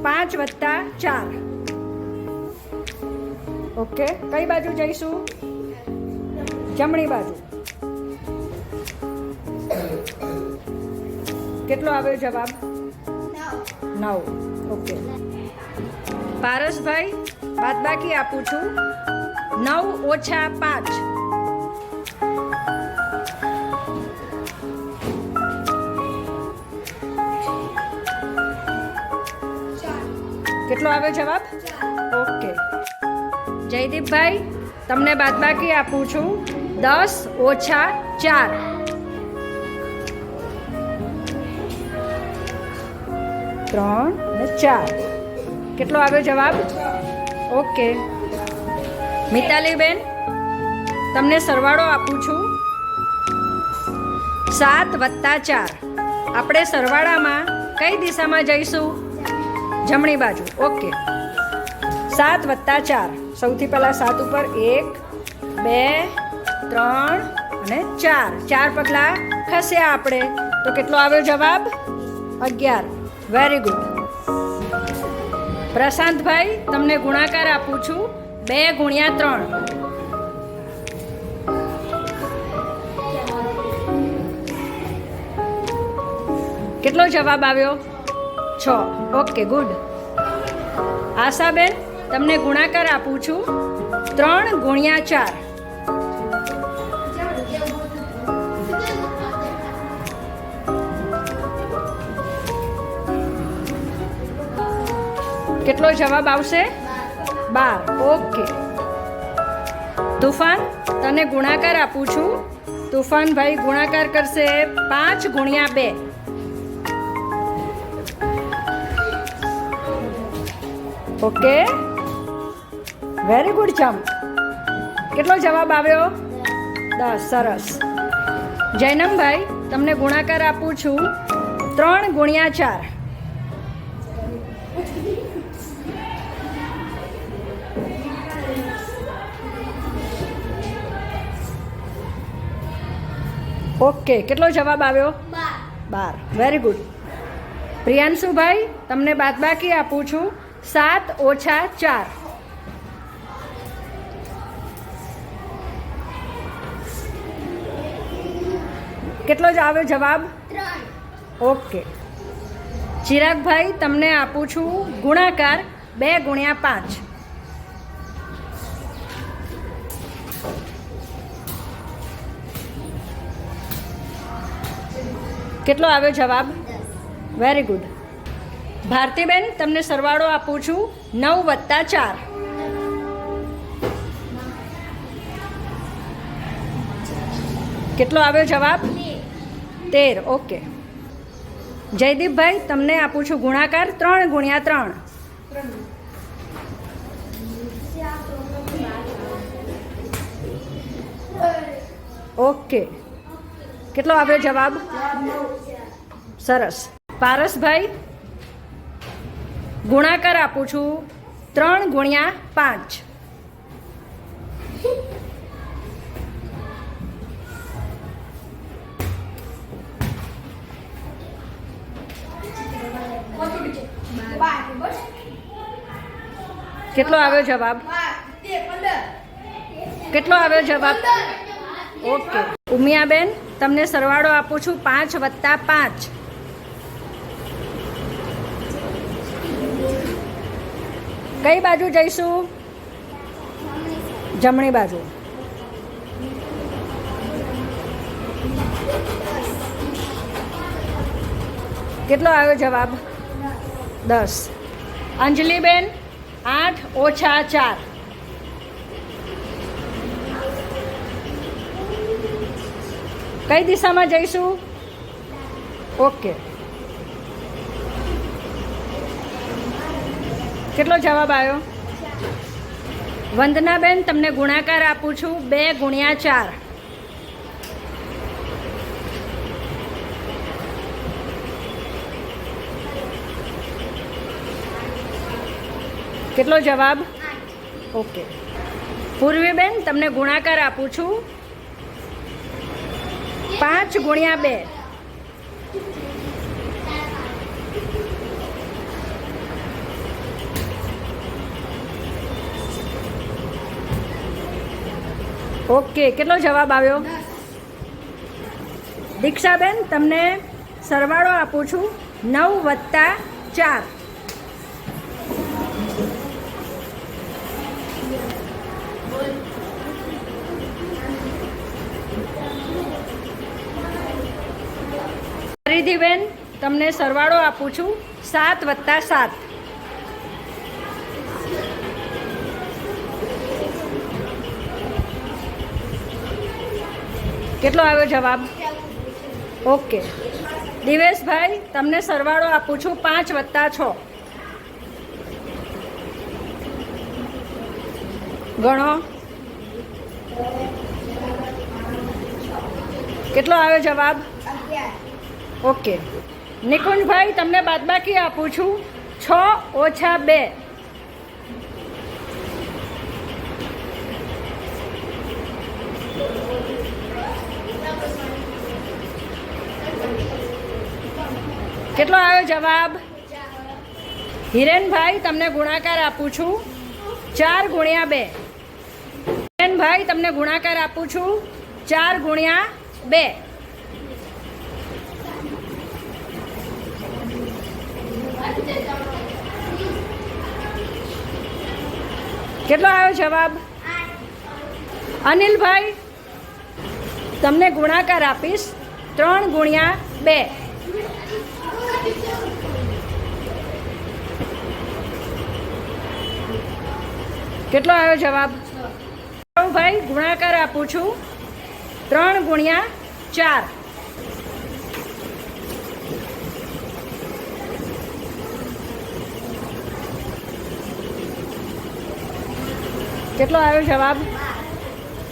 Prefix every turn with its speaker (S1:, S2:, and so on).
S1: 5 વત્તા 4. ઓકે, કઈ બાજુ જઈશું? જમણી બાજુ. કેટલો આવ્યો જવાબ? 9. ઓકે. પારસભાઈ, બાદબાકી આપું છું. 9 ઓછા 5. કેટલો આવ્યો જવાબ? ઓકે. જયદીપભાઈ, તમને બાદબાકી આપું છું. 10 ઓછા 4. ત્રણ ને 4. કેટલો આવ્યો જવાબ? ઓકે. મિતાલીબેન, તમને સરવાળો આપું છું. 7 વત્તા 4. આપણે સરવાળામાં કઈ દિશામાં જઈશું? જમણી બાજુ. ઓકે. 7 વત્તા 4. સૌથી પહેલાં 7 ઉપર 1 2 3 અને 4. 4 પગલાં ખસ્યા આપણે. તો કેટલો આવ્યો જવાબ? 11. Very good. પ્રશાંતભાઈ, તમને ગુણાકાર આપું છું. 2 ગુણ્યા 3. કેટલો જવાબ આવ્યો? 6. Okay, good. આશાબેન, તમને ગુણાકાર આપું છું. 3 ગુણ્યા 4. કેટલો જવાબ આવશે? 12. ઓકે. તુફાન, તને ગુણાકાર આપું છું. તુફાનભાઈ ગુણાકાર કરશે 5 ગુણ્યા 2. Okay, very good jump. કેટલો જવાબ આવ્યો? 10. સરસ. જૈનમભાઈ, તમને ગુણાકાર આપું છું. 3 ગુણ્યા 4. ઓકે, કેટલો જવાબ આવ્યો? 12. Very good. પ્રિયાંશુભાઈ, તમને બાદબાકી આપું છું. 7 ઓછા 4. કેટલો જ આવ્યો જવાબ? 3. ઓકે. ચિરાગભાઈ, તમને આપું છું ગુણાકાર 2 ગુણ્યા 5. કેટલો આવ્યો જવાબ? Very good. ભારતીબેન, તમને સરવાળો આપું છું. 9 વત્તા 4. કેટલો આવ્યો જવાબ? 13. ઓકે. જયદીપભાઈ, તમને આપું છું ગુણાકાર 3 ગુણ્યા 3. ઓકે. કેટલો આવ્યો જવાબ? સરસ. પારસભાઈ, ગુણાકાર આપું છું. 3 ગુણ્યા 5. કેટલો આવ્યો જવાબ? કેટલો આવ્યો જવાબ? ઓકે. ઉમિયાબેન, તમને સરવાળો આપું છું. 5 વત્તા 5. કઈ બાજુ જઈશું? જમણી બાજુ. કેટલો આવ્યો જવાબ? 10. અંજલિબેન, 8 ઓછા 4. કઈ દિશામાં જઈશું? ઓકે. કેટલો જવાબ આવ્યો? વંદનાબેન, તમને ગુણાકાર આપું છું. 2 ગુણ્યા 4. કેટલો જવાબ? 8. ઓકે. પૂર્વીબેન, તમને ગુણાકાર આપું છું. 5 ગુણ્યા 2. ઓકે, કેટલો જવાબ આવ્યો? દીક્ષાબેન, તમને સરવાળો આપું છું 9 + 4. પરિધિબેન, તમને સરવાળો આપું છું 7 + 7. કેટલો આવ્યો જવાબ? ઓકે. દિવેશભાઈ, તમને સરવાળો આપું છું 5 + 6. ગણો. કેટલો આવ્યો જવાબ? ઓકે. નિકુંજભાઈ, તમને બાદબાકી આપું છું 6 - 2. કેટલો આવ્યો જવાબ? હિરેનભાઈ, તમને ગુણાકાર આપું છું 4 × 2. હિરેનભાઈ, તમને ગુણાકાર આપું છું 4 × 2. કેટલો આવ્યો જવાબ? અનિલભાઈ, તમને ગુણાકાર આપીશ 3 × 2. કેટલો આવ્યો જવાબ? ભાઈ, ગુણાકાર આપું છું 3 × 4. કેટલો આવ્યો જવાબ?